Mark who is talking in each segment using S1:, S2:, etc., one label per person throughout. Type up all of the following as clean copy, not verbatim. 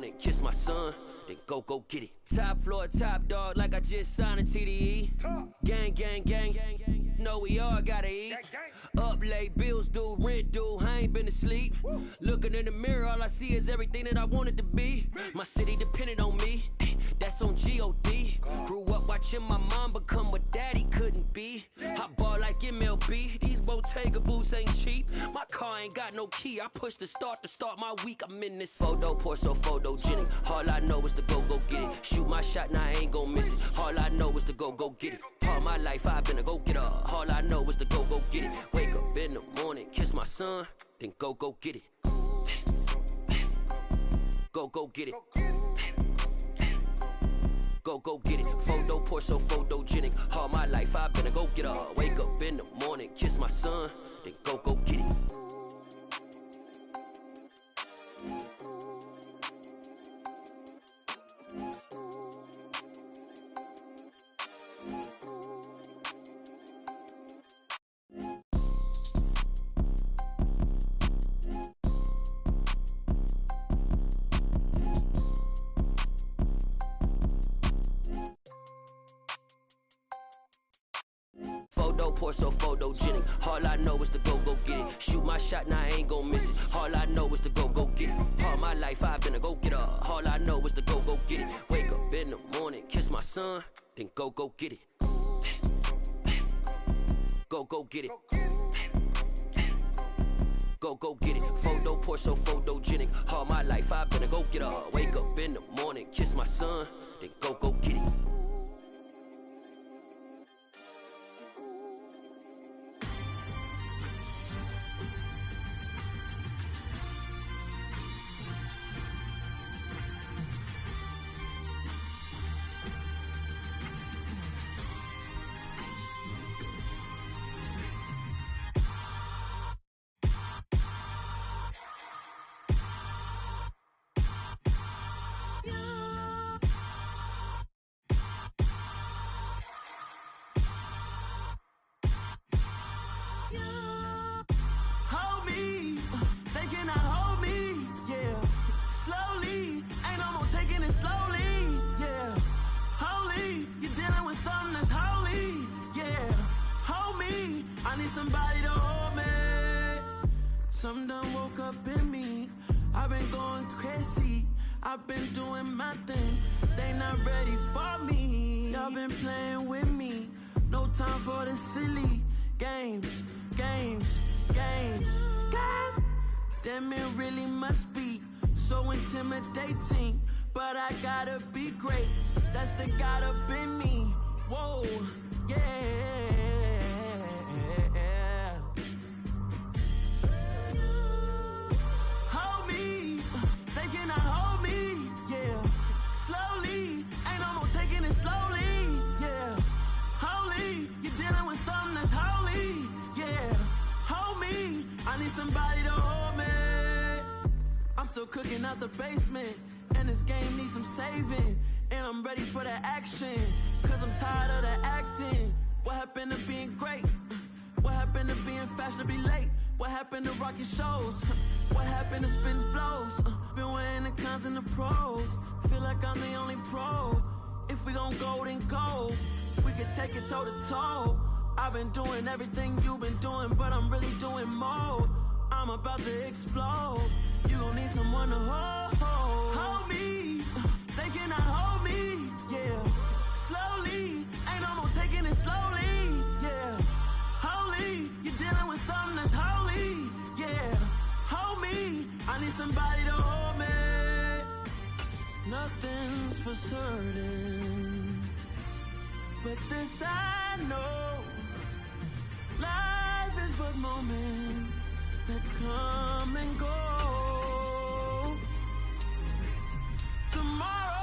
S1: morning, kiss my son, then go get it. Top floor, top dog, like I just signed a TDE. Gang, gang, gang, know we all gotta eat. Up late, bills due, rent due, I ain't been asleep. Looking in the mirror, all I see is everything that I wanted to be. My city depended on me, that's on G.O.D. Grew up watching my mom become what daddy couldn't be. I ball like MLB, these Bottega boots ain't cheap. My car ain't got no key, I push the start to start my week. I'm in this photo, pour so photogenic. All I know is to go get it. Shoot my shot, now I ain't gon' miss it. All I know is to go get it. All my life I've been a go-getter. All I know is to go get it. Wake up in the morning, kiss my son, then go get it. Go get it. Go get it. Photo, pour so photogenic. All my life I've been a go-getter. Wake up in the morning, kiss my son, then go get it. Photo, pour so photogenic. All I know is to go get it. Shoot my shot, now I ain't gon' miss it. All I know is to go get it. All my life I've been a go-getter. All I know is to go get it. Wake up in the morning, kiss my son, then go get it. Go get it. Go get it. Photo, pour so photogenic. All my life I've been a go-getter. Wake up in the morning, kiss my son, then go get it.
S2: Somebody to hold me. Some done woke up in me. I've been going crazy. I've been doing my thing. They not ready for me. Y'all been playing with me. No time for the silly games. Damn, it really must be so intimidating. But I gotta be great. That's the God up in me. Whoa, yeah. Somebody to hold me. I'm still cooking out the basement, and this game needs some saving. And I'm ready for the action, cause I'm tired of the acting. What happened to being great? What happened to being fashionably late? What happened to rocking shows? What happened to spitting flows? Been weighing the cons and the pros. Feel like I'm the only pro. If we gon' go, then go. We could take it toe to toe. I've been doing everything you've been doing, but I'm really doing more. I'm about to explode. You gon' need someone to hold me. They cannot hold me, yeah. Slowly, ain't no more taking it slowly, yeah. Holy, you're dealing with something that's holy, yeah. Hold me, I need somebody to hold me. Nothing's for certain, but this I know. Life is but moments that come and go. Tomorrow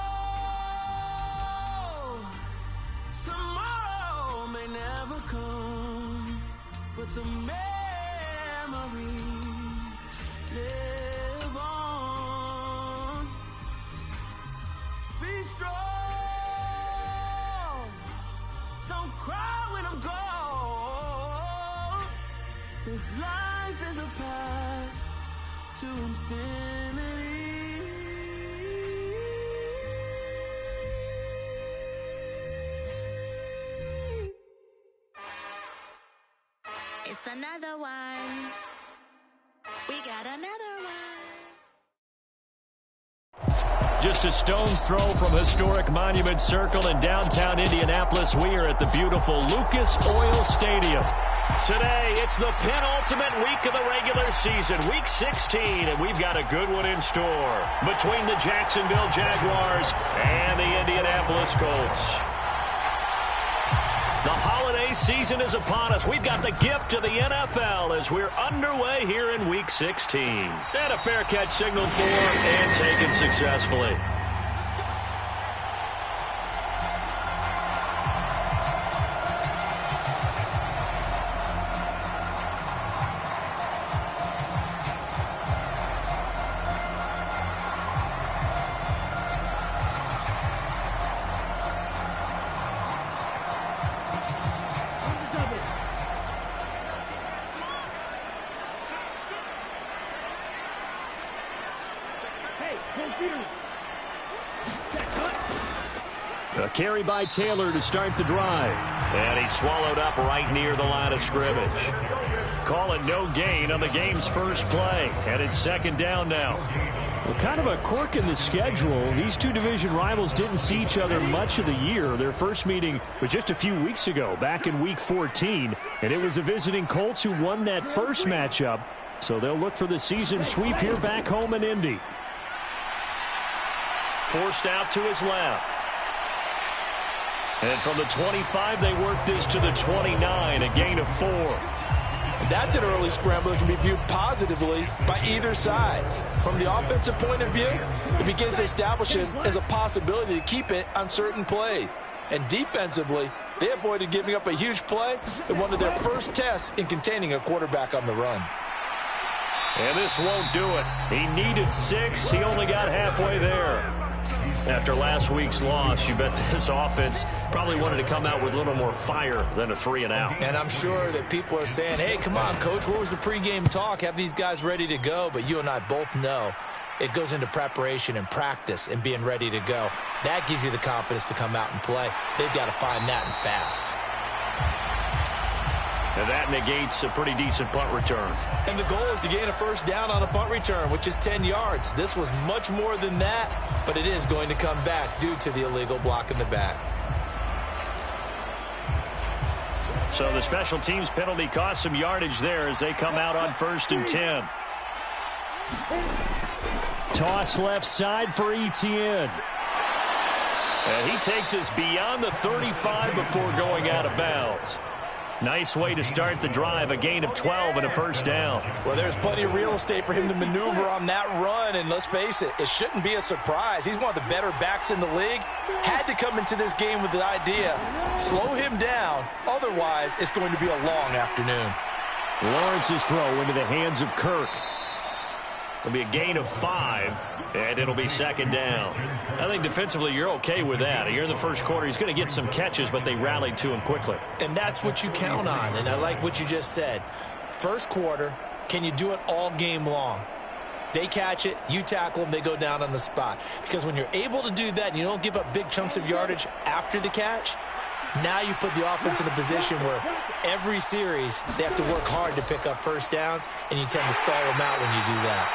S2: may never come, but the memories live on. Be strong, don't cry when I'm gone. This life is a path to infinity.
S3: another one. We got another one.
S4: Just a stone's throw from historic Monument Circle in downtown Indianapolis. We are at the beautiful Lucas Oil Stadium. Today, it's the penultimate week of the regular season, week 16, and we've got a good one in store between the Jacksonville Jaguars and the Indianapolis Colts. The holiday season is upon us. We've got the gift of the NFL as we're underway here in Week 16. And a fair catch signaled for and taken successfully. A carry by Taylor to start the drive. And he's swallowed up right near the line of scrimmage. Call it no gain on the game's first play. And it's second down now. Well, kind of a quirk in the schedule. These two division rivals didn't see each other much of the year. Their first meeting was just a few weeks ago, back in Week 14. And it was the visiting Colts who won that first matchup. So they'll look for the season sweep here back home in Indy. Forced out to his left. And from the 25, they work this to the 29, a gain of 4.
S5: That's an early scramble that can be viewed positively by either side. From the offensive point of view, it begins to establish it as a possibility to keep it on certain plays. And defensively, they avoided giving up a huge play in one of their first tests in containing a quarterback on the run.
S4: And this won't do it. He needed 6. He only got halfway there. After last week's loss, you bet this offense probably wanted to come out with a little more fire than a 3-and-out.
S5: And I'm sure that people are saying, hey, come on, Coach, where was the pregame talk? Have these guys ready to go? But you and I both know it goes into preparation and practice and being ready to go. That gives you the confidence to come out and play. They've got to find that and fast.
S4: And that negates a pretty decent punt return.
S5: And the goal is to gain a first down on a punt return, which is 10 yards. This was much more than that, but it is going to come back due to the illegal block in the back.
S4: So the special teams penalty cost some yardage there as they come out on 1st and 10. Toss left side for Etienne. And he takes us beyond the 35 before going out of bounds. Nice way to start the drive, a gain of 12 and a first down.
S5: Well, there's plenty of real estate for him to maneuver on that run, and let's face it, it shouldn't be a surprise. He's one of the better backs in the league. Had to come into this game with the idea, slow him down, otherwise it's going to be a long afternoon.
S4: Lawrence's throw into the hands of Kirk. It'll be a gain of 5, and it'll be second down. I think defensively you're okay with that. Here in the first quarter, he's going to get some catches, but they rallied to him quickly.
S5: And that's what you count on, and I like what you just said. First quarter, can you do it all game long? They catch it, you tackle them, they go down on the spot. Because when you're able to do that and you don't give up big chunks of yardage after the catch, now you put the offense in a position where every series they have to work hard to pick up first downs, and you tend to stall them out when you do that.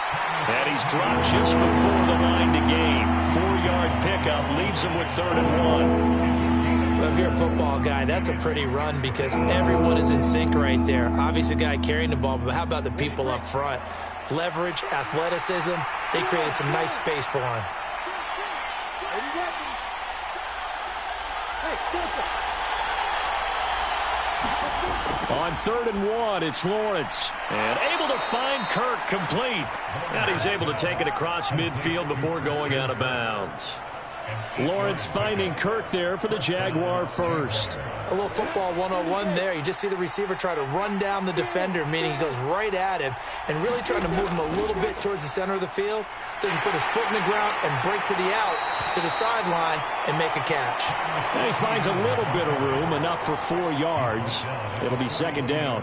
S4: And he's dropped just before the line to gain. 4-yard pickup leaves him with 3rd and 1.
S5: Well, if you're a football guy, that's a pretty run because everyone is in sync right there. Obviously, the guy carrying the ball, but how about the people up front? Leverage, athleticism, they created some nice space for him.
S4: On 3rd and 1, it's Lawrence. And able to find Kirk complete. And he's able to take it across midfield before going out of bounds. Lawrence finding Kirk there for the Jaguar first.
S5: A little football 101 there. You just see the receiver try to run down the defender, meaning he goes right at him and really trying to move him a little bit towards the center of the field so he can put his foot in the ground and break to the out, to the sideline, and make a catch.
S4: And he finds a little bit of room, enough for 4 yards. It'll be second down.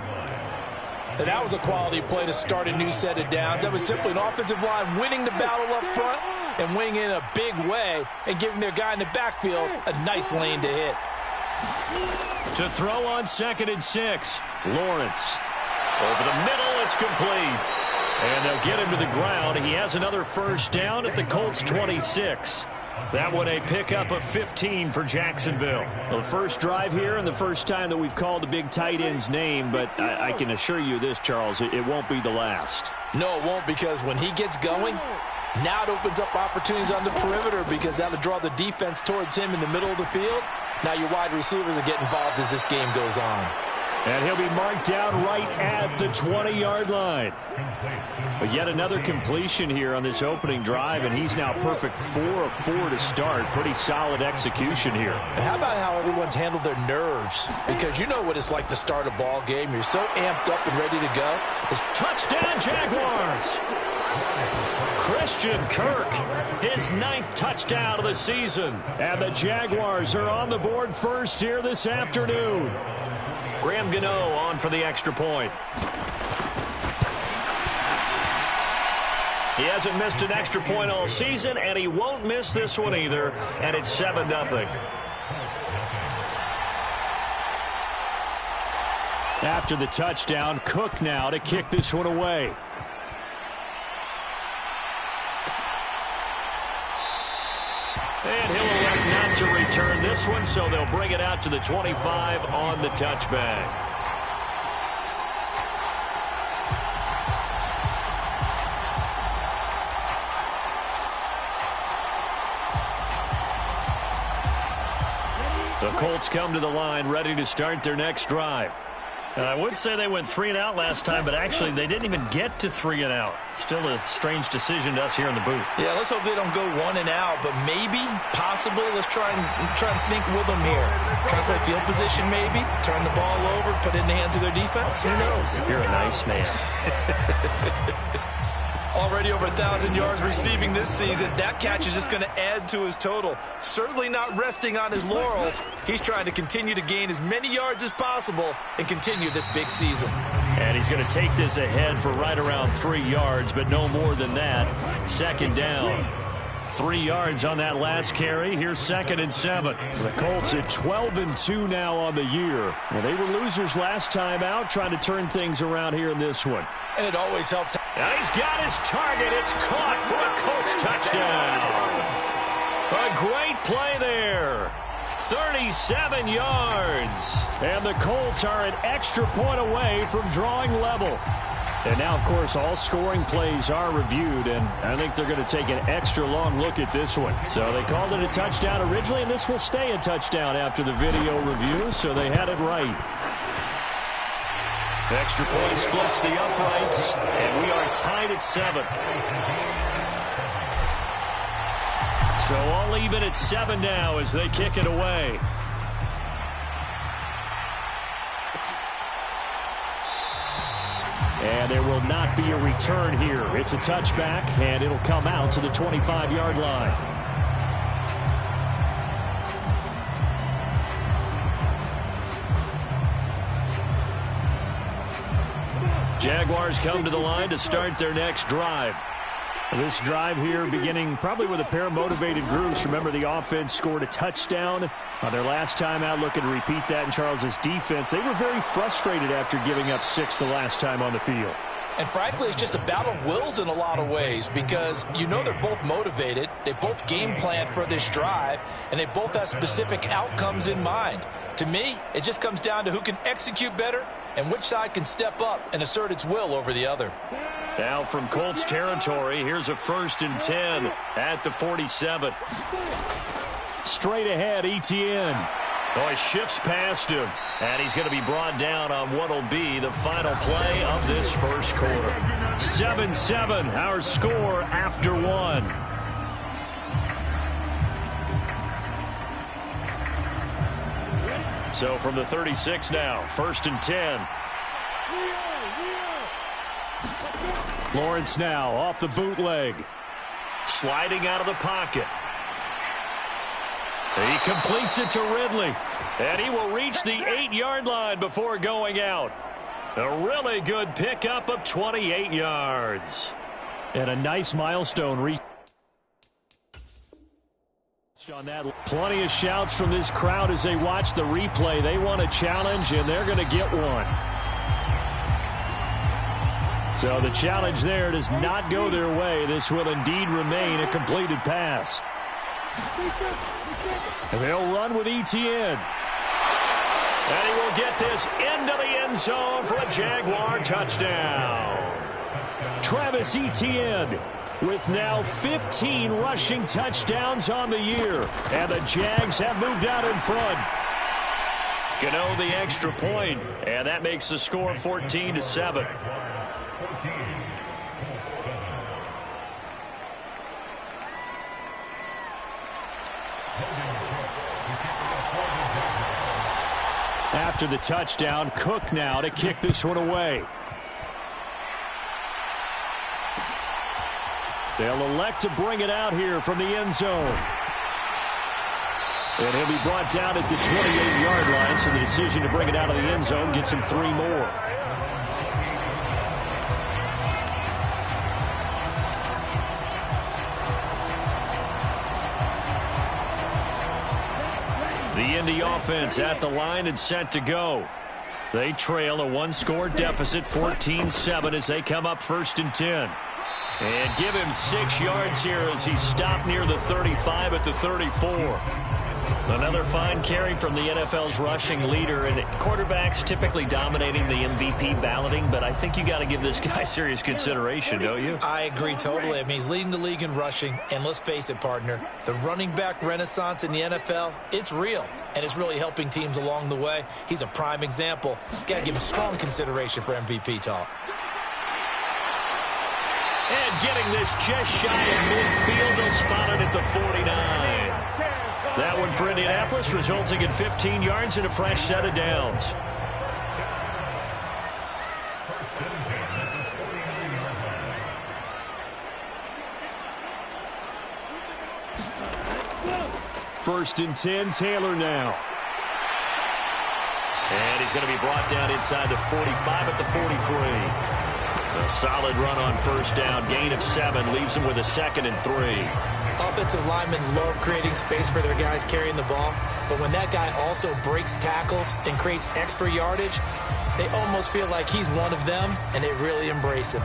S5: And that was a quality play to start a new set of downs. That was simply an offensive line winning the battle up front and winning in a big way and giving their guy in the backfield a nice lane to hit.
S4: To throw on 2nd and 6, Lawrence. Over the middle, it's complete. And they'll get him to the ground. He has another first down at the Colts 26. That one a pickup of 15 for Jacksonville.
S6: Well, the first drive here and the first time that we've called a big tight end's name, but I can assure you this, Charles, it won't be the last.
S5: No, it won't, because when he gets going, now it opens up opportunities on the perimeter because that'll draw the defense towards him in the middle of the field. Now your wide receivers will get involved as this game goes on.
S4: And he'll be marked down right at the 20-yard line.
S6: But yet another completion here on this opening drive, and he's now perfect 4 of 4 to start. Pretty solid execution here.
S5: And how about how everyone's handled their nerves? Because you know what it's like to start a ball game. You're so amped up and ready to go.
S4: It's touchdown, Jaguars! Christian Kirk, his 9th touchdown of the season. And the Jaguars are on the board first here this afternoon. Graham Gano on for the extra point. He hasn't missed an extra point all season, and he won't miss this one either, and it's 7-0.
S6: After the touchdown, Cook now to kick this one away.
S4: And he'll elect not to return this one, so they'll bring it out to the 25 on the touchback. The Colts come to the line ready to start their next drive. And I would say they went 3 and out last time, but actually they didn't even get to 3 and out. Still a strange decision to us here in the booth.
S5: Yeah, let's hope they don't go 1 and out, but maybe, possibly, let's try and think with them here. Try and play field position maybe, turn the ball over, put it in the hands of their defense. Who knows?
S4: You're a nice man.
S5: Already over 1,000 yards receiving this season. That catch is just going to add to his total. Certainly not resting on his laurels. He's trying to continue to gain as many yards as possible and continue this big season.
S4: And he's going to take this ahead for right around 3 yards, but no more than that. 2nd down. 3 yards on that last carry. Here's 2nd and 7.
S6: The Colts at 12-2 now on the year. Well, they were losers last time out, trying to turn things around here in this one.
S5: And it always helped.
S4: And he's got his target. It's caught for a Colts touchdown. A great play there. 37 yards.
S6: And the Colts are an extra point away from drawing level. And now, of course, all scoring plays are reviewed, and I think they're going to take an extra long look at this one. So they called it a touchdown originally, and this will stay a touchdown after the video review, so they had it right.
S4: Extra point splits the uprights, and we are tied at 7. So all even at 7 now as they kick it away.
S6: And there will not be a return here. It's a touchback, and it'll come out to the 25-yard line.
S4: Jaguars come to the line to start their next drive.
S6: This drive here beginning probably with a pair of motivated groups. Remember, the offense scored a touchdown on their last time out, looking to repeat that in Charles's defense. They were very frustrated after giving up 6 the last time on the field.
S5: And frankly, it's just a battle of wills in a lot of ways because you know they're both motivated. They both game planned for this drive, and they both have specific outcomes in mind. To me, it just comes down to who can execute better and which side can step up and assert its will over the other.
S4: Now from Colts territory, here's a 1st and 10 at the 47.
S6: Straight ahead, Etienne.
S4: Oh, he shifts past him, and he's going to be brought down on what will be the final play of this first quarter. 7-7, our score after 1. So from the 36 now, 1st and 10.
S6: Lawrence now off the bootleg.
S4: Sliding out of the pocket. He completes it to Ridley. And he will reach the 8-yard line before going out. A really good pickup of 28 yards.
S6: And a nice milestone reach. On that. Plenty of shouts from this crowd as they watch the replay. They want a challenge, and they're going to get one. So the challenge there does not go their way. This will indeed remain a completed pass. And they'll run with Etienne. And he will get this into the end zone for a Jaguar touchdown. Travis Etienne with now 15 rushing touchdowns on the year. And the Jags have moved out in front. Gano the extra point, and that makes the score 14-7. After the touchdown, Cook now to kick this one away. They'll elect to bring it out here from the end zone. And he'll be brought down at the 28-yard line, so the decision to bring it out of the end zone gets him 3 more. The Indy offense at the line and set to go. They trail a 1-score deficit, 14-7, as they come up 1st and 10. And give him 6 yards here as he's stopped near the 35 at the 34. Another fine carry from the NFL's rushing leader, and quarterbacks typically dominating the MVP balloting, but I think you got to give this guy serious consideration, don't you?
S5: I agree totally. I mean, he's leading the league in rushing, and let's face it, partner, the running back renaissance in the NFL, it's real, and it's really helping teams along the way. He's a prime example. Got to give him strong consideration for MVP talk.
S4: And getting this just shy of midfield, they'll spot it at the 49. That one for Indianapolis, resulting in 15 yards and a fresh set of downs.
S6: First and 10, Taylor now.
S4: And he's going to be brought down inside the 45 at the 43. A solid run on first down, gain of 7, leaves him with a 2nd and 3.
S5: Offensive linemen love creating space for their guys carrying the ball, but when that guy also breaks tackles and creates extra yardage, they almost feel like he's one of them, and they really embrace him.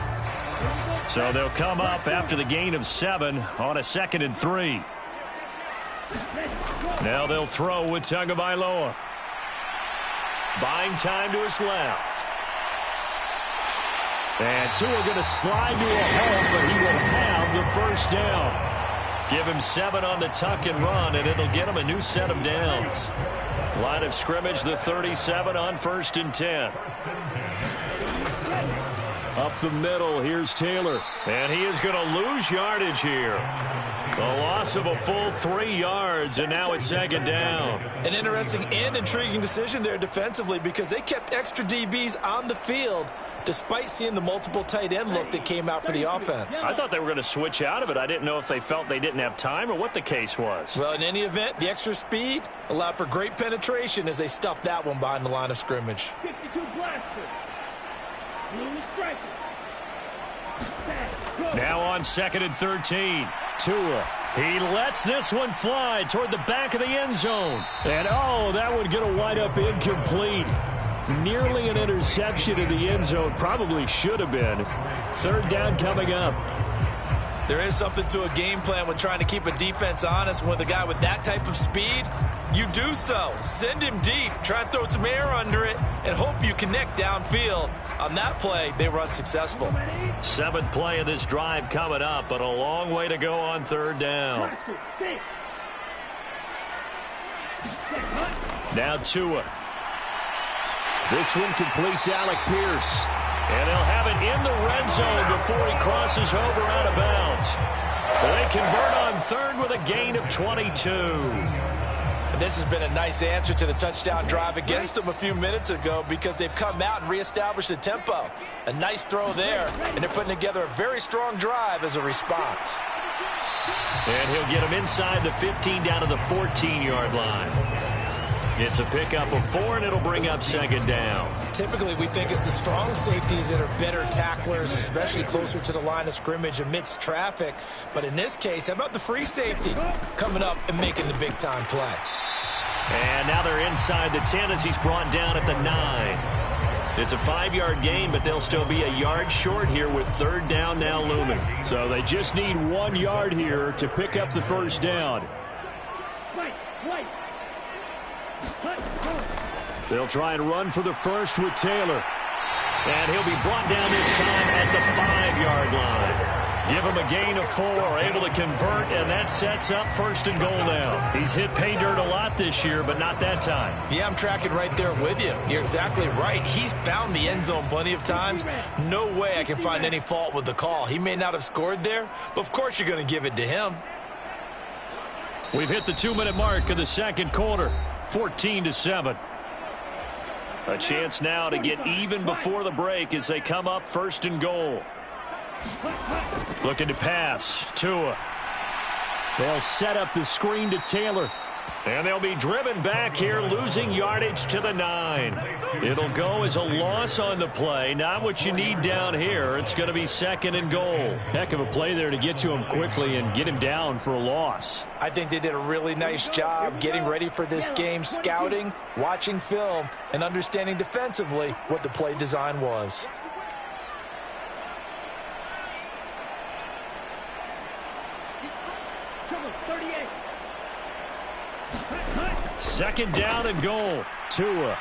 S6: So they'll come up after the gain of 7 on a 2nd and 3. Now they'll throw with Tagovailoa. Buying time to his left. And Tua going to slide to a hole, but he will have the first down. Give him 7 on the tuck and run, and it'll get him a new set of downs. Line of scrimmage, the 37 on 1st and 10. Up the middle, here's Taylor. And he is going to lose yardage here. A loss of a full 3 yards, and now it's 2nd down.
S5: An interesting and intriguing decision there defensively because they kept extra DBs on the field despite seeing the multiple tight end look that came out for the offense.
S6: I thought they were going to switch out of it. I didn't know if they felt they didn't have time or what the case was.
S5: Well, in any event, the extra speed allowed for great penetration as they stuffed that one behind the line of scrimmage.
S7: 52 blaster.
S6: Now on 2nd and 13. Tua. He lets this one fly toward the back of the end zone. And, oh, that one going to wind up incomplete. Nearly an interception in the end zone. Probably should have been. 3rd down coming up.
S5: There is something to a game plan when trying to keep a defense honest. With a guy with that type of speed, you do so. Send him deep. Try and throw some air under it and hope you connect downfield. On that play, they were unsuccessful.
S6: 7th play of this drive coming up, but a long way to go on 3rd down. Now Tua. This one completes Alec Pierce. And they'll have it in the red zone before he crosses over out of bounds. They convert on 3rd with a gain of 22.
S5: And this has been a nice answer to the touchdown drive against them a few minutes ago because they've come out and reestablished the tempo. A nice throw there, and they're putting together a very strong drive as a response.
S6: And he'll get him inside the 15 down to the 14-yard line. It's a pickup of 4, and it'll bring up 2nd down.
S5: Typically, we think it's the strong safeties that are better tacklers, especially closer to the line of scrimmage amidst traffic. But in this case, how about the free safety coming up and making the big-time play?
S6: And now they're inside the 10 as he's brought down at the 9.
S4: It's a 5-yard gain, but they'll still be a yard short here with third down now looming.
S6: So they just need 1 yard here to pick up the first down. They'll try and run for the first with Taylor.
S4: And he'll be brought down this time at the 5-yard line. Give him a gain of 4, able to convert, and that sets up first and goal now. He's hit pay dirt a lot this year, but not that time.
S5: Yeah, I'm tracking right there with you. You're exactly right. He's found the end zone plenty of times. No way I can find any fault with the call. He may not have scored there, but of course you're going to give it to him.
S6: We've hit the 2-minute mark of the second quarter, 14-7.
S4: A chance now to get even before the break as they come up first and goal.
S6: Looking to pass. Tua. They'll set up the screen to Taylor.
S4: And they'll be driven back here, losing yardage to the 9.
S6: It'll go as a loss on the play. Not what you need down here. It's going to be second and goal. Heck of a play there to get to him quickly and get him down for a loss.
S5: I think they did a really nice job getting ready for this game, scouting, watching film, and understanding defensively what the play design was.
S6: Second down and goal. Tua.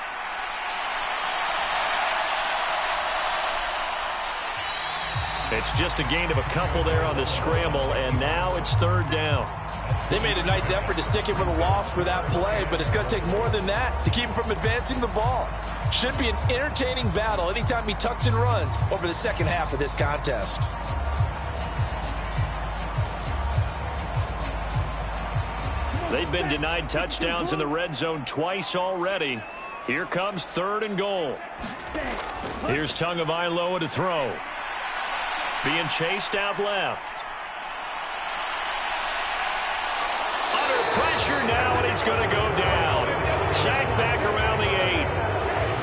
S4: It's just a gain of a couple there on the scramble, and now it's third down.
S5: They made a nice effort to stick him with a loss for that play, but it's going to take more than that to keep him from advancing the ball. Should be an entertaining battle anytime he tucks and runs over the second half of this contest.
S4: They've been denied touchdowns in the red zone twice already. Here comes third and goal.
S6: Here's Tagovailoa to throw.
S4: Being chased out left. Under pressure now, and he's going to go down. Sacked back around the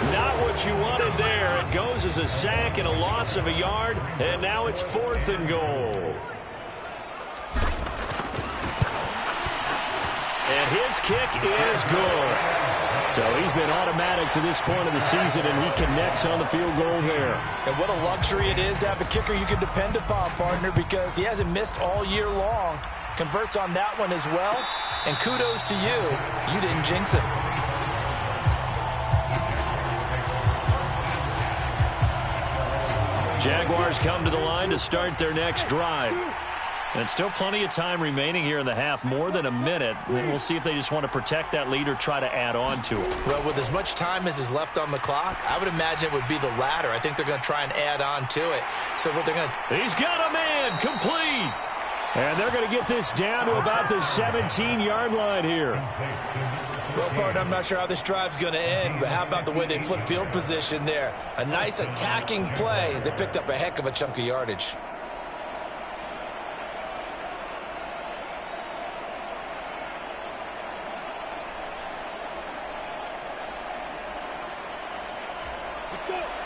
S4: 8. Not what you wanted there. It goes as a sack and a loss of a yard, and now it's fourth and goal. And his kick is good.
S6: So he's been automatic to this point of the season, and he connects on the field goal there.
S5: And what a luxury it is to have a kicker you can depend upon, partner, because he hasn't missed all year long. Converts on that one as well. And kudos to you. You didn't jinx it.
S6: Jaguars come to the line to start their next drive. And still plenty of time remaining here in the half, more than a minute. We'll see if they just want to protect that lead or try to add on to it.
S5: Well, with as much time as is left on the clock, I would imagine it would be the latter. I think they're going to try and add on to it. So what they're going to...
S6: He's got a man, complete. And they're going to get this down to about the 17-yard line here.
S5: Well, partner, I'm not sure how this drive's going to end, but how about the way they flip field position there? A nice attacking play. They picked up a heck of a chunk of yardage.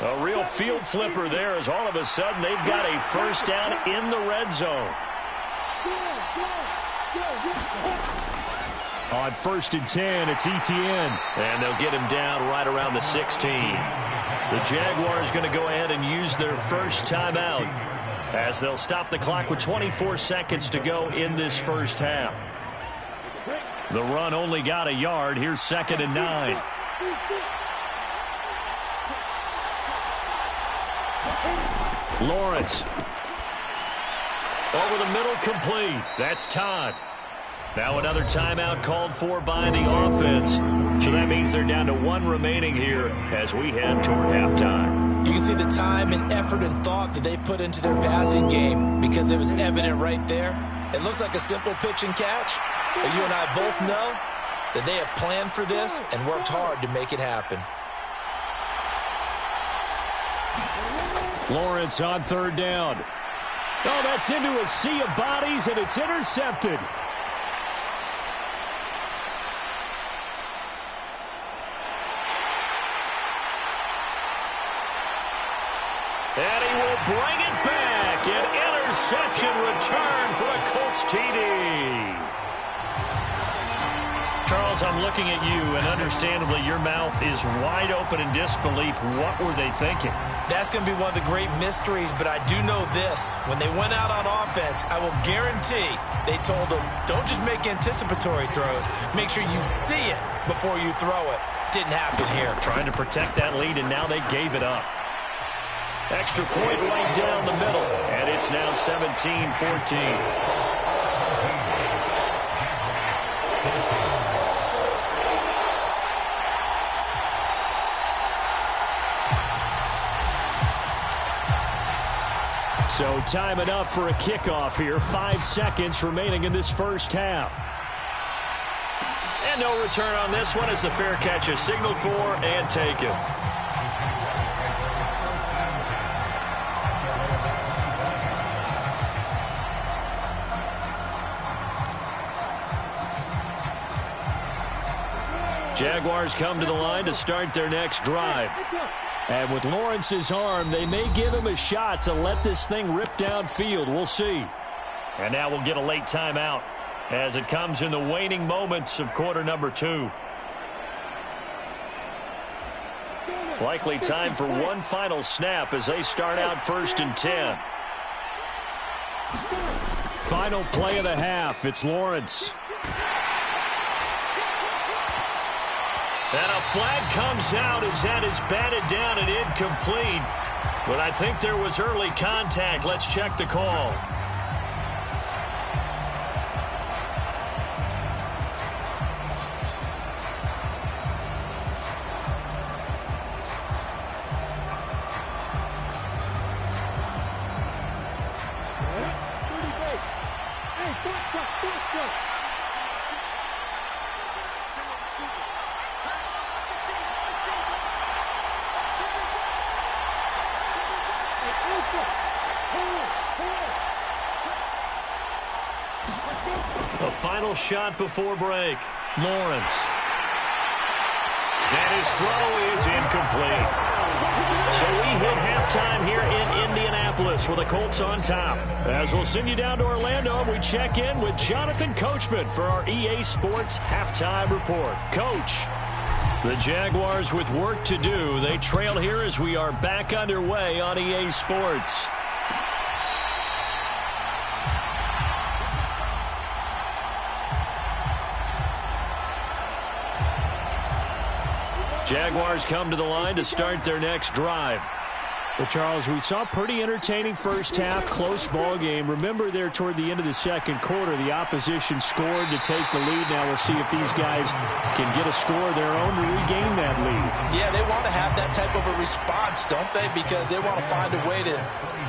S4: A real field flipper there as all of a sudden they've got a first down in the red zone.
S6: On 1st and 10, it's Etienne.
S4: And they'll get him down right around the 16. The Jaguars going to go ahead and use their first timeout as they'll stop the clock with 24 seconds to go in this first half.
S6: The run only got a yard. Here's 2nd and 9. Lawrence.
S4: Over the middle, complete.
S6: That's Todd.
S4: Now another timeout called for by the offense. So that means they're down to 1 remaining here as we head toward halftime.
S5: You can see the time and effort and thought that they've put into their passing game because it was evident right there. It looks like a simple pitch and catch, but you and I both know that they have planned for this and worked hard to make it happen.
S6: Lawrence on 3rd down. Oh, that's into a sea of bodies, and it's intercepted.
S4: And he will bring it back. An interception return for a Colts TD. Charles, Charles, I'm looking at you, and understandably your mouth is wide open in disbelief. What were they thinking?
S5: That's going to be one of the great mysteries, but I do know this. When they went out on offense, I will guarantee they told them, don't just make anticipatory throws. Make sure you see it before you throw it. Didn't happen here.
S4: Trying to protect that lead, and now they gave it up. Extra point right down the middle, and it's now 17-14.
S6: So time enough for a kickoff here. 5 seconds remaining in this first half.
S4: And no return on this one as the fair catch is signaled for and taken. Jaguars come to the line to start their next drive.
S6: And with Lawrence's arm, they may give him a shot to let this thing rip downfield. We'll see.
S4: And now we'll get a late timeout as it comes in the waning moments of quarter number 2. Likely time for one final snap as they start out 1st and 10.
S6: Final play of the half. It's Lawrence.
S4: And a flag comes out as that is batted down and incomplete. But I think there was early contact. Let's check the call. A final shot before break. Lawrence. And his throw is incomplete. So we hit halftime here in Indianapolis with the Colts on top. As we'll send you down to Orlando, we check in with Jonathan Coachman for our EA Sports Halftime Report. Coach. The Jaguars with work to do. They trail here as we are back underway on EA Sports. Jaguars come to the line to start their next drive.
S6: Well, Charles, we saw a pretty entertaining first half, close ball game. Remember there toward the end of the second quarter, the opposition scored to take the lead. Now we'll see if these guys can get a score of their own to regain that lead.
S5: Yeah, they want to have that type of a response, don't they? Because they want to find a way to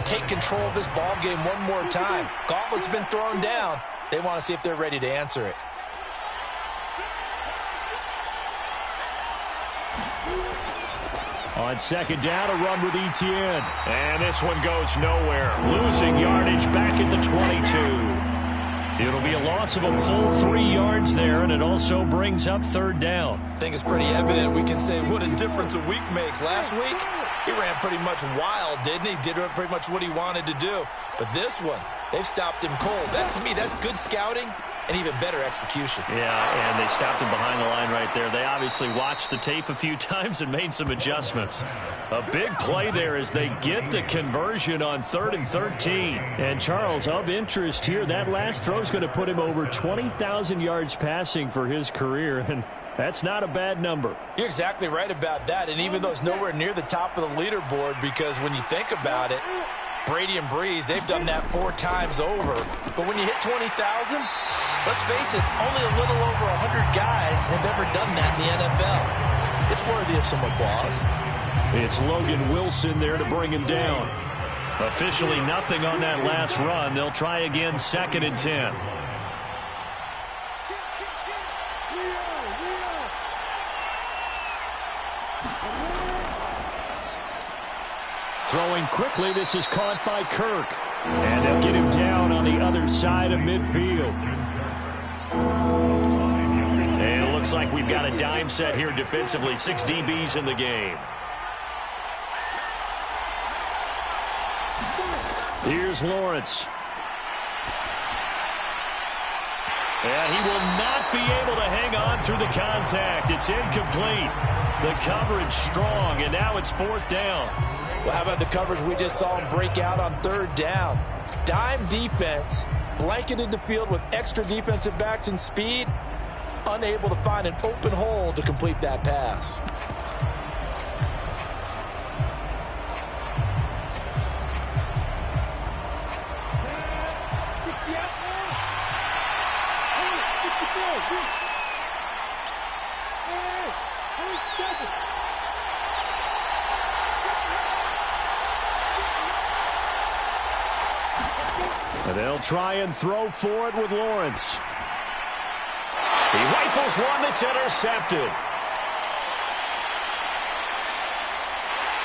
S5: take control of this ball game one more time. Gauntlet's been thrown down. They want to see if they're ready to answer it.
S6: On second down, a run with Etienne.
S4: And this one goes nowhere. Losing yardage back at the 22. It'll be a loss of a full 3 yards there, and it also brings up third down.
S5: I think it's pretty evident we can say what a difference a week makes. Last week, he ran pretty much wild, didn't he? Did pretty much what he wanted to do. But this one, they've stopped him cold. That, to me, that's good scouting and even better execution.
S4: Yeah, and they stopped him behind the line right there. They obviously watched the tape a few times and made some adjustments. A big play there as they get the conversion on 3rd and 13.
S6: And Charles, of interest here, that last throw is going to put him over 20,000 yards passing for his career, and that's not a bad number.
S5: You're exactly right about that, and even though it's nowhere near the top of the leaderboard, because when you think about it, Brady and Breeze, they've done that 4 times over. But when you hit 20,000, let's face it, only a little over 100 guys have ever done that in the NFL. It's worthy of some applause.
S6: It's Logan Wilson there to bring him down.
S4: Officially nothing on that last run. They'll try again 2nd and 10.
S6: Throwing quickly, this is caught by Kirk. And they'll get him down on the other side of midfield.
S4: And it looks like we've got a dime set here defensively. 6 DBs in the game.
S6: Here's Lawrence.
S4: And he will not won't be able to hang on through the contact. It's incomplete. The coverage strong, and now it's 4th down.
S5: Well, how about the coverage we just saw him break out on 3rd down? Dime defense, blanketed the field with extra defensive backs and speed, unable to find an open hole to complete that pass.
S6: And they'll try and throw for it with Lawrence.
S4: He rifles one that's intercepted.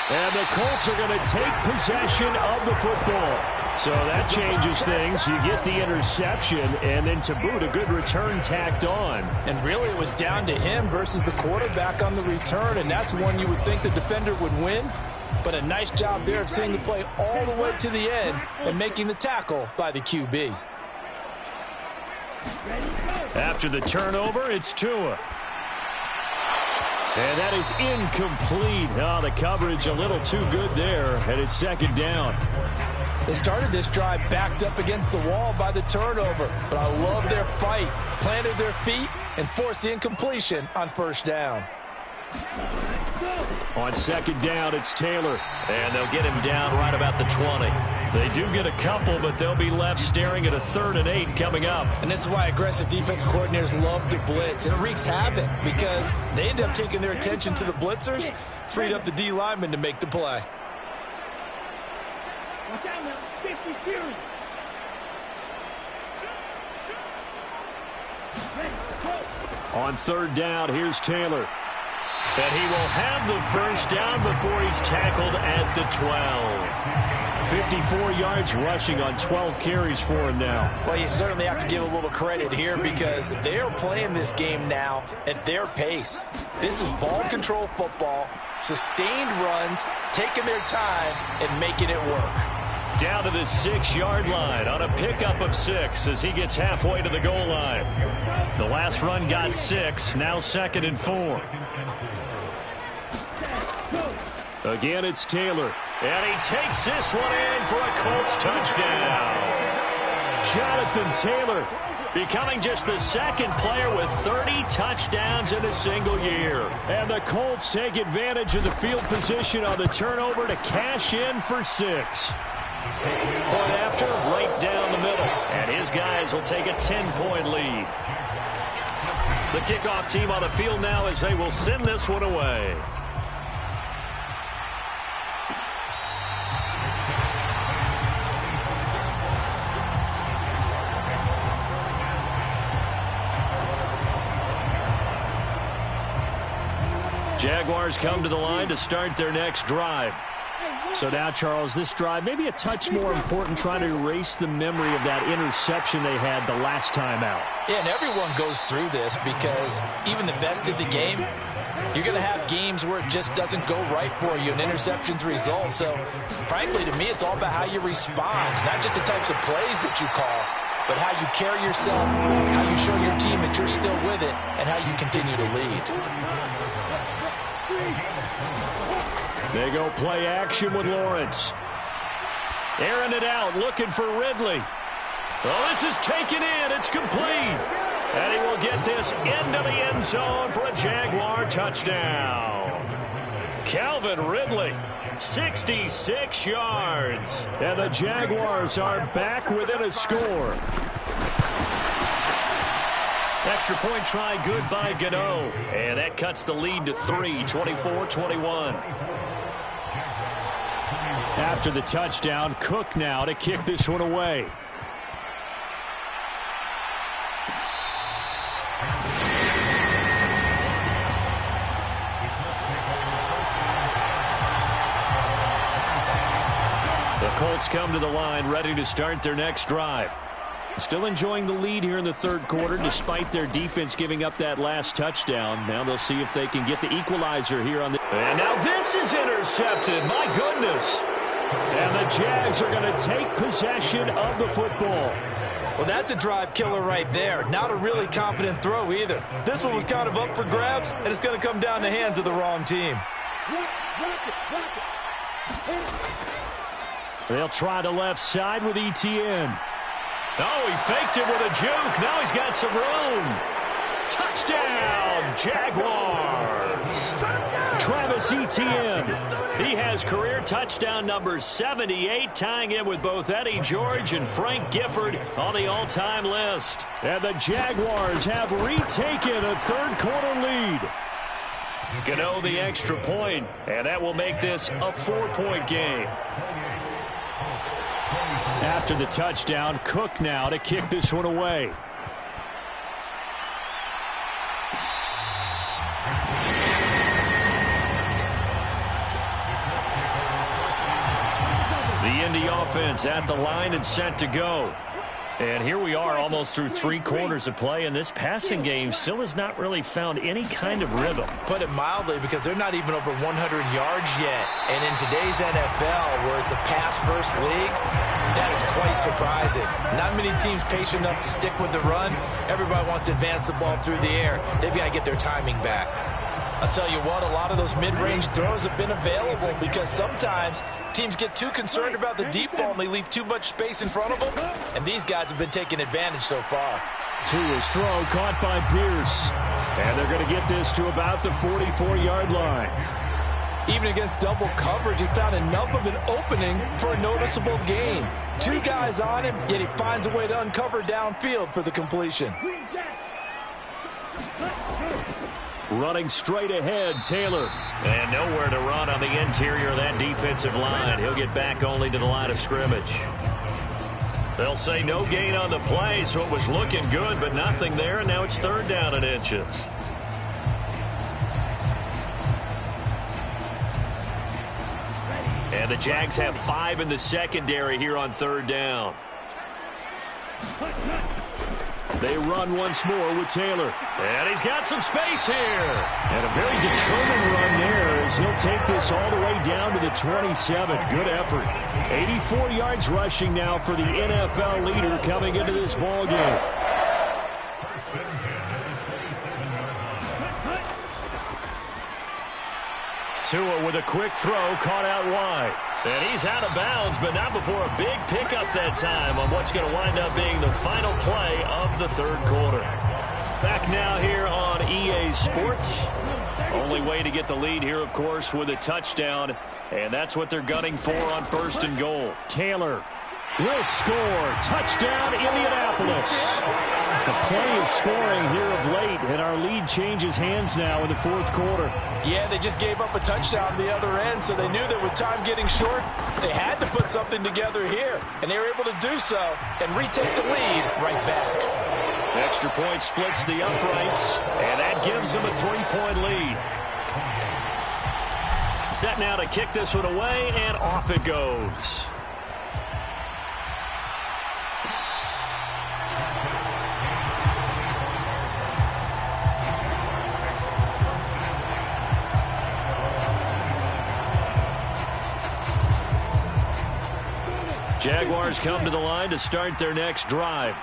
S6: And the Colts are going to take possession of the football. So that changes things. You get the interception, and then to boot, a good return tacked on.
S5: And really, it was down to him versus the quarterback on the return, and that's one you would think the defender would win. But a nice job there of seeing the play all the way to the end and making the tackle by the QB.
S6: After the turnover, it's Tua. And that is incomplete. Oh, the coverage a little too good there, and it's 2nd down.
S5: They started this drive backed up against the wall by the turnover, but I love their fight. Planted their feet and forced the incompletion on 1st down.
S6: On 2nd down, it's Taylor.
S4: And they'll get him down right about the 20.
S6: They do get a couple, but they'll be left staring at a 3rd and 8 coming up.
S5: And this is why aggressive defense coordinators love to blitz. It wreaks havoc because they end up taking their attention to the blitzers, freed up the D lineman to make the play.
S6: On 3rd down, here's Taylor.
S4: And he will have the 1st down before he's tackled at the 12.
S6: 54 yards rushing on 12 carries for him now.
S5: Well, you certainly have to give a little credit here because they're playing this game now at their pace. This is ball control football, sustained runs, taking their time, and making it work.
S4: Down to the 6-yard line on a pickup of 6 as he gets halfway to the goal line. The last run got 6, now 2nd and 4.
S6: Again, it's Taylor.
S4: And he takes this one in for a Colts touchdown.
S6: Jonathan Taylor
S4: becoming just the 2nd player with 30 touchdowns in a single year.
S6: And the Colts take advantage of the field position on the turnover to cash in for 6.
S4: Point after, right down the middle. And his guys will take a 10-point lead. The kickoff team on the field now as they will send this one away. Jaguars come to the line to start their next drive.
S6: So now, Charles, this drive maybe a touch more important, trying to erase the memory of that interception they had the last time out.
S5: Yeah, and everyone goes through this because even the best in the game, you're going to have games where it just doesn't go right for you, and interceptions result. So, frankly, to me, it's all about how you respond, not just the types of plays that you call, but how you carry yourself, how you show your team that you're still with it, and how you continue to lead.
S6: They go play action with Lawrence.
S4: Airing it out, looking for Ridley. Oh, this is taken in. It's complete. And he will get this into the end zone for a Jaguar touchdown. Calvin Ridley, 66 yards.
S6: And the Jaguars are back within a score.
S4: Extra point try good by Gano. And that cuts the lead to 3, 24-21.
S6: After the touchdown, Cook now to kick this one away.
S4: The Colts come to the line ready to start their next drive.
S6: Still enjoying the lead here in the 3rd quarter despite their defense giving up that last touchdown. Now they'll see if they can get the equalizer here on the...
S4: And now this is intercepted. My goodness.
S6: And the Jags are going to take possession of the football.
S5: Well, that's a drive killer right there. Not a really confident throw either. This one was kind of up for grabs, and it's going to come down the hands of the wrong team.
S6: They'll try the left side with Etienne.
S4: Oh, he faked it with a juke. Now he's got some room. Touchdown, Jaguars.
S6: Travis Etienne. He has career touchdown number 78, tying in with both Eddie George and Frank Gifford on the all-time list. And the Jaguars have retaken a third-quarter lead.
S4: Gano the extra point, and that will make this a 4-point game.
S6: After the touchdown, Cook now to kick this one away.
S4: The Indy offense at the line and set to go. And here we are almost through 3 quarters of play, and this passing game still has not really found any kind of rhythm.
S5: Put it mildly, because they're not even over 100 yards yet. And in today's NFL, where it's a pass-first league, that is quite surprising. Not many teams patient enough to stick with the run. Everybody wants to advance the ball through the air. They've got to get their timing back.
S7: I'll tell you what, a lot of those mid-range throws have been available because sometimes teams get too concerned about the deep ball and they leave too much space in front of them, and these guys have been taking advantage so far.
S6: To his throw, caught by Pierce. And they're going to get this to about the 44-yard line.
S7: Even against double coverage, he found enough of an opening for a noticeable gain. 2 guys on him, yet he finds a way to uncover downfield for the completion.
S6: Running straight ahead, Taylor.
S4: And nowhere to run on the interior of that defensive line. He'll get back only to the line of scrimmage. They'll say no gain on the play, so it was looking good, but nothing there, and now it's 3rd down and inches. And the Jags have 5 in the secondary here on 3rd down.
S6: They run once more with Taylor.
S4: And he's got some space here.
S6: And a very determined run there as he'll take this all the way down to the 27. Good effort. 84 yards rushing now for the NFL leader coming into this ball game.
S4: Tua with a quick throw, caught out wide. And he's out of bounds, but not before a big pickup that time on what's going to wind up being the final play of the 3rd quarter. Back now here on EA Sports. Only way to get the lead here, of course, with a touchdown. And that's what they're gunning for on 1st and goal.
S6: Taylor will score. Touchdown, Indianapolis. A plenty of scoring here of late, and our lead changes hands now in the 4th quarter.
S7: Yeah, they just gave up a touchdown the other end, so they knew that with time getting short, they had to put something together here, and they were able to do so and retake the lead right back.
S4: Extra point splits the uprights, and that gives them a 3-point lead. Set now to kick this one away, and off it goes. Jaguars come to the line to start their next drive.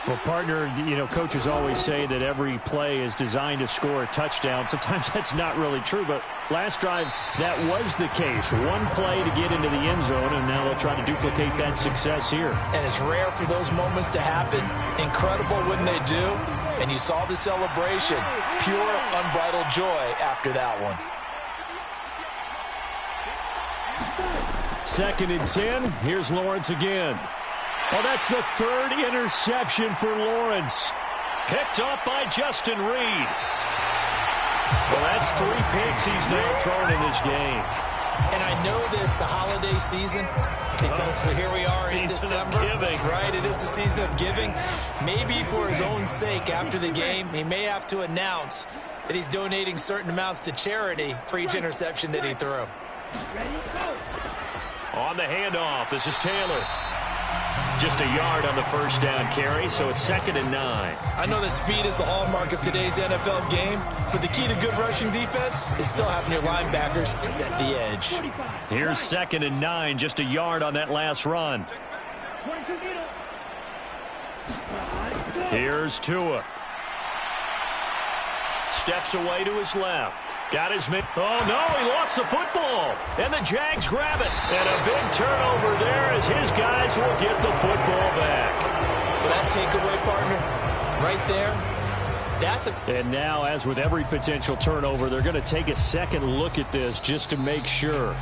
S6: Well, partner, you know, coaches always say that every play is designed to score a touchdown. Sometimes that's not really true, but last drive, that was the case. One play to get into the end zone, and now they'll try to duplicate that success here.
S7: And it's rare for those moments to happen. Incredible when they do. And you saw the celebration. Pure, unbridled joy after that one.
S6: 2nd and 10. Here's Lawrence again. Oh, that's the 3rd interception for Lawrence.
S4: Picked up by Justin Reed. Well, that's 3 picks he's now thrown in this game.
S5: And I know this, the holiday season, because here we are in December. Right, it is the season of giving. Maybe for his own sake after the game, he may have to announce that he's donating certain amounts to charity for each interception that he threw.
S4: On the handoff, this is Taylor. Just a yard on the 1st down carry, so it's 2nd and 9.
S5: I know that speed is the hallmark of today's NFL game, but the key to good rushing defense is still having your linebackers set the edge.
S4: Here's 2nd and 9, just a yard on that last run. Here's Tua. Steps away to his left. Got his man. Oh, no, he lost the football. And the Jags grab it. And a big turnover there as his guys will get the football back.
S5: Well, that takeaway, partner, right there, that's a...
S6: And now, as with every potential turnover, they're going to take a second look at this just to make sure.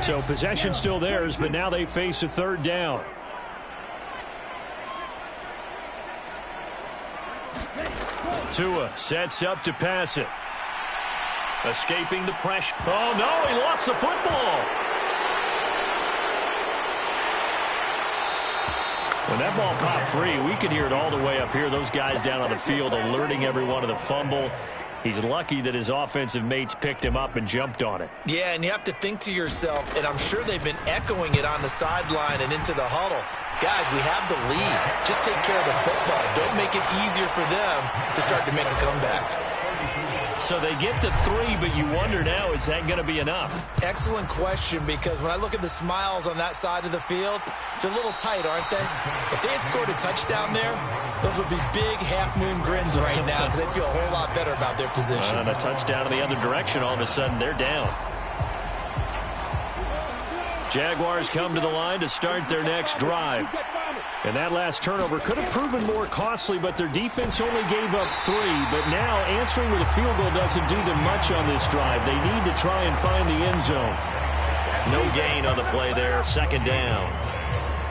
S6: So possession still theirs, but now they face a third down.
S4: Tua sets up to pass it. Escaping the pressure. Oh, no, he lost the football. When that ball popped free, we could hear it all the way up here. Those guys down on the field alerting everyone of the fumble. He's lucky that his offensive mates picked him up and jumped on it.
S5: Yeah, and you have to think to yourself, and I'm sure they've been echoing it on the sideline and into the huddle. Guys, we have the lead. Just take care of the football. Don't make it easier for them to start to make a comeback.
S4: So they get the 3, but you wonder now, is that going to be enough?
S5: Excellent question, because when I look at the smiles on that side of the field, they're a little tight, aren't they? If they had scored a touchdown there, those would be big half-moon grins right now because they'd feel a whole lot better about their position.
S4: And a touchdown in the other direction, all of a sudden they're down. Jaguars come to the line to start their next drive.
S6: And that last turnover could have proven more costly, but their defense only gave up 3. But now answering with a field goal doesn't do them much on this drive. They need to try and find the end zone.
S4: No gain on the play there, second down.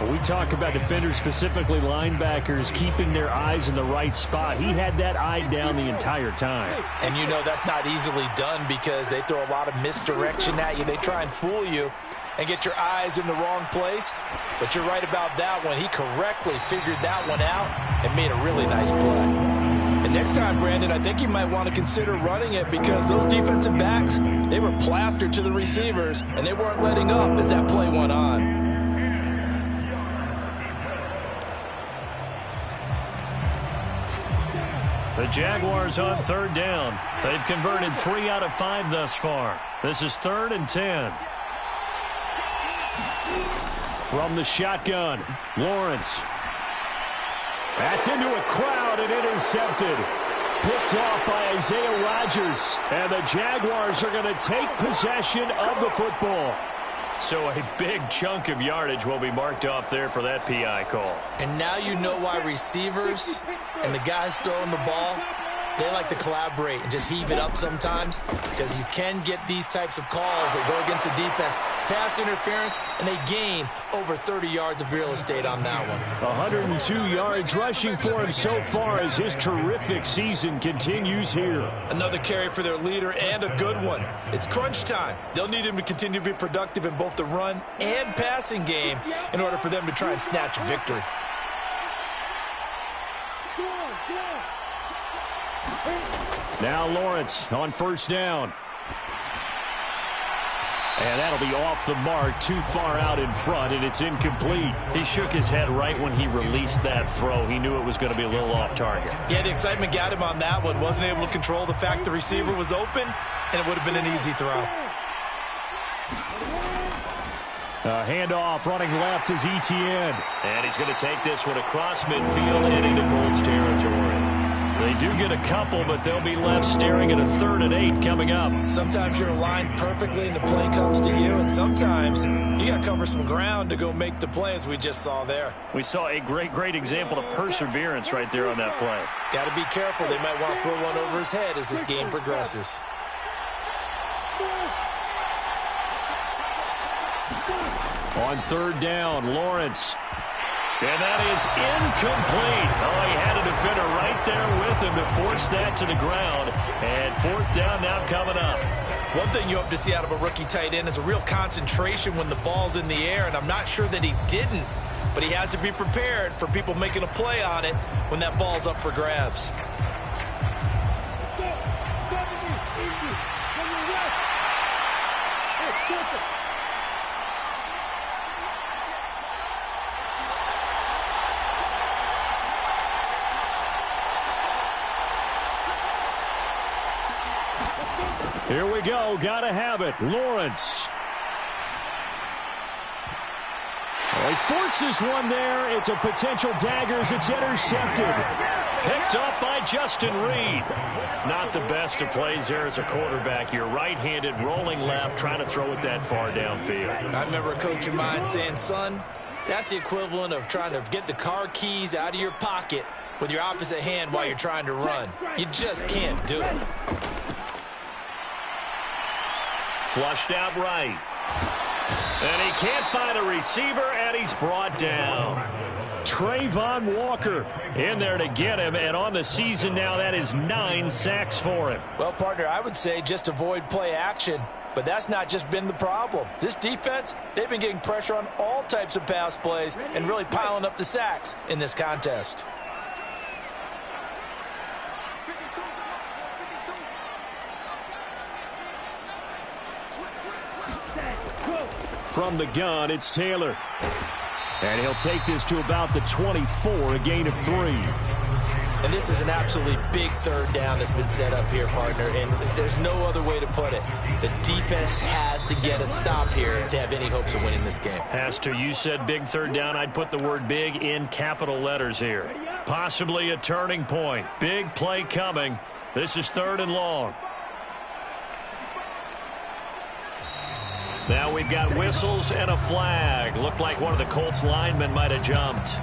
S6: When we talk about defenders, specifically linebackers, keeping their eyes in the right spot. He had that eye down the entire time.
S7: And you know that's not easily done because they throw a lot of misdirection at you. They try and fool you and get your eyes in the wrong place. But you're right about that one. He correctly figured that one out and made a really nice play. And next time, Brandon, I think you might want to consider running it because those defensive backs, they were plastered to the receivers, and they weren't letting up as that play went on.
S4: The Jaguars on third down. They've converted 3 out of 5 thus far. This is 3rd and 10.
S6: From the shotgun, Lawrence. That's into a crowd and intercepted. Picked off by Isaiah Rodgers. And the Jaguars are going to take possession of the football.
S4: So a big chunk of yardage will be marked off there for that PI call.
S5: And now you know why receivers and the guys throwing the ball, they like to collaborate and just heave it up sometimes because you can get these types of calls that go against the defense. Pass interference, and they gain over 30 yards of real estate on that one.
S6: 102 yards rushing for him so far as his terrific season continues here.
S5: Another carry for their leader and a good one. It's crunch time. They'll need him to continue to be productive in both the run and passing game in order for them to try and snatch a victory.
S6: Now Lawrence on first down. And that'll be off the mark, too far out in front, and it's incomplete.
S4: He shook his head right when he released that throw. He knew it was going to be a little off target.
S5: Yeah, the excitement got him on that one. Wasn't able to control the fact the receiver was open, and it would have been an easy throw.
S6: Handoff running left is Etienne.
S4: And he's going to take this one across midfield and into Colts territory. They do get a couple, but they'll be left staring at a 3rd and 8 coming up.
S5: Sometimes you're aligned perfectly and the play comes to you, and sometimes you got to cover some ground to go make the play, as we just saw there.
S4: We saw a great example of perseverance right there on that play.
S5: Got to be careful. They might want to throw one over his head as this game progresses.
S6: On third down, Lawrence.
S4: And that is incomplete. Oh, he had a defender right there with him to force that to the ground. And 4th down now coming up.
S5: One thing you hope to see out of a rookie tight end is a real concentration when the ball's in the air, and I'm not sure that he didn't, but he has to be prepared for people making a play on it when that ball's up for grabs.
S6: Here we go. Gotta have it. Lawrence. Oh, he forces one there. It's a potential dagger as it's intercepted.
S4: Picked up by Justin Reed. Not the best of plays there as a quarterback. You're right-handed, rolling left, trying to throw it that far downfield.
S5: I remember a coach of mine saying, son, that's the equivalent of trying to get the car keys out of your pocket with your opposite hand while you're trying to run. You just can't do it.
S4: Flushed out right. And he can't find a receiver, and he's brought down.
S6: Trayvon Walker in there to get him, and on the season now, that is 9 sacks for him.
S5: Well, partner, I would say just avoid play action, but that's not just been the problem. This defense, they've been getting pressure on all types of pass plays and really piling up the sacks in this contest.
S6: From the gun, it's Taylor. And he'll take this to about the 24, a gain of 3.
S5: And this is an absolutely big third down that's been set up here, partner, and there's no other way to put it. The defense has to get a stop here to have any hopes of winning this game.
S4: Has to. You said big third down. I'd put the word big in capital letters here. Possibly a turning point. Big play coming. This is 3rd and long. Now we've got whistles and a flag. Looked like one of the Colts linemen might have jumped.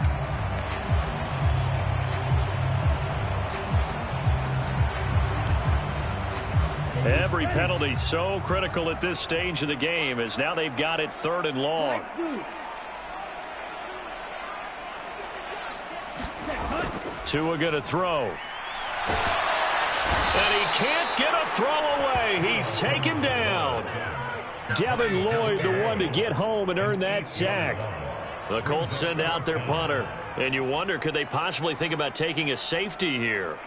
S4: Every penalty so critical at this stage of the game as now they've got it 3rd and long. Tua going to throw. And he can't get a throw away. He's taken down.
S6: Devin Lloyd, the one to get home and earn that sack.
S4: The Colts send out their punter. And you wonder, could they possibly think about taking a safety here?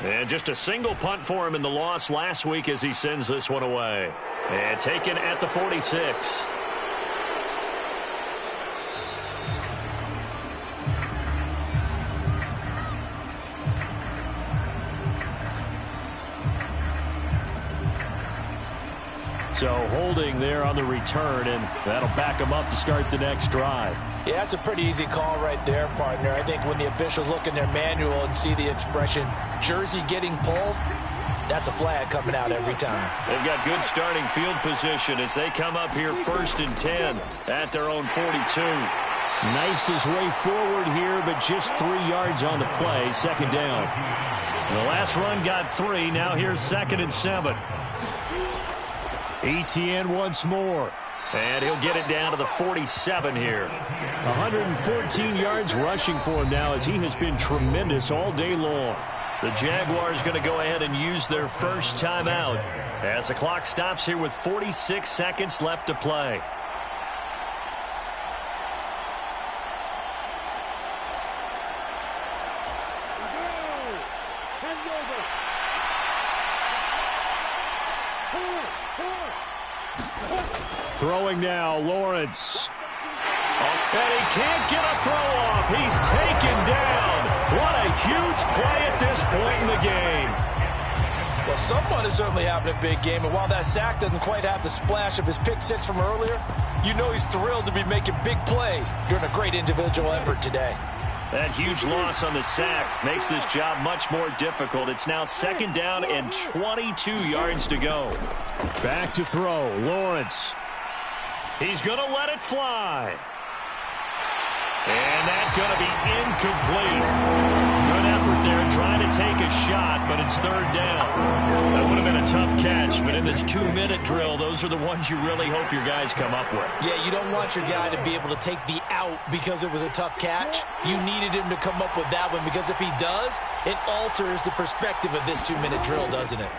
S4: And just a single punt for him in the loss last week as he sends this one away. And taken at the 46.
S6: So holding there on the return, and that'll back them up to start the next drive.
S5: Yeah, that's a pretty easy call right there, partner. I think when the officials look in their manual and see the expression, jersey getting pulled, that's a flag coming out every time.
S4: They've got good starting field position as they come up here 1st and 10 at their own 42.
S6: Knifes his way forward here, but just 3 yards on the play, 2nd down.
S4: The last run got 3. Now here's 2nd and 7.
S6: ETN once more.
S4: And he'll get it down to the 47 here.
S6: 114 yards rushing for him now as he has been tremendous all day long.
S4: The Jaguars going to go ahead and use their first timeout as the clock stops here with 46 seconds left to play.
S6: Throwing now, Lawrence.
S4: And he can't get a throw off. He's taken down. What a huge play at this point in the game.
S5: Well, someone is certainly having a big game, and while that sack doesn't quite have the splash of his pick six from earlier, you know he's thrilled to be making big plays during a great individual effort today.
S4: That huge loss on the sack makes this job much more difficult. It's now 2nd down and 22 yards to go.
S6: Back to throw, Lawrence.
S4: He's going to let it fly. And that's going to be incomplete. Good effort there trying to take a shot, but it's 3rd down. That would have been a tough catch, but in this 2-minute drill, those are the ones you really hope your guys come up with.
S5: Yeah, you don't want your guy to be able to take the out because it was a tough catch. You needed him to come up with that one because if he does, it alters the perspective of this 2-minute drill, doesn't it?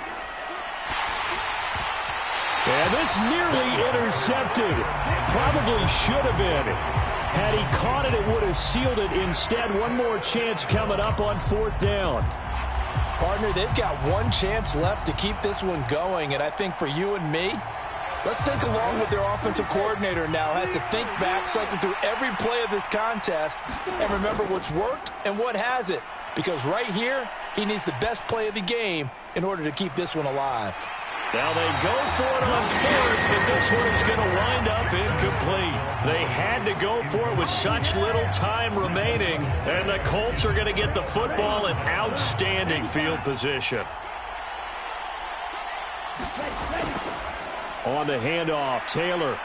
S6: And this nearly intercepted. Probably should have been. Had he caught it, it would have sealed it. Instead, one more chance coming up on 4th down.
S5: Partner, they've got one chance left to keep this one going, and I think for you and me,
S7: Let's think along with their offensive coordinator now. Has to think back, cycle through every play of this contest, and remember what's worked and what hasn't. Because right here, he needs the best play of the game in order to keep this one alive.
S4: Now they go for it on fourth, but this one is going to wind up incomplete. They had to go for it with such little time remaining, and the Colts are going to get the football in outstanding field position. On the handoff, Taylor.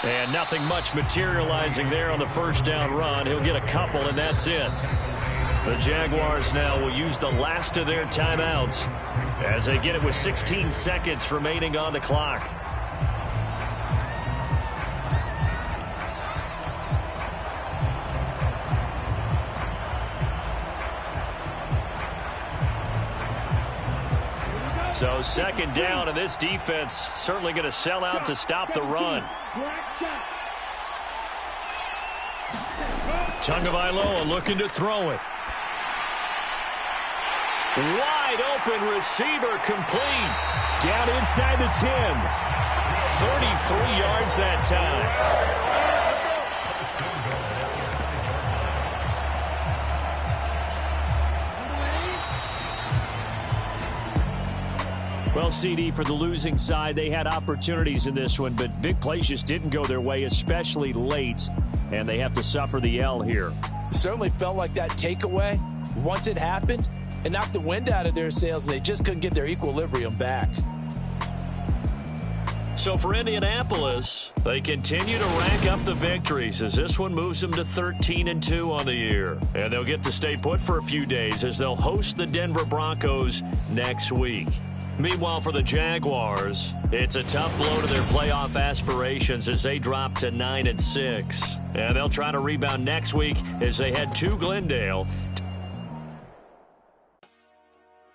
S4: And nothing much materializing there on the first down run. He'll get a couple, and that's it. The Jaguars now will use the last of their timeouts as they get it with 16 seconds remaining on the clock. So second down, and this defense certainly going to sell out to stop the run. Tagovailoa looking to throw it. Wide open receiver complete. Down inside the 10. 33 yards that time. Well, CD, for the losing side, they had opportunities in this one, but big plays just didn't go their way, especially late, and they have to suffer the L here.
S7: It certainly felt like that takeaway, once it happened, it knocked the wind out of their sails, and they just couldn't get their equilibrium back.
S4: So for Indianapolis, they continue to rank up the victories as this one moves them to 13-2 on the year. And they'll get to stay put for a few days as they'll host the Denver Broncos next week. Meanwhile, for the Jaguars, it's a tough blow to their playoff aspirations as they drop to 9-6. And they'll try to rebound next week as they head to Glendale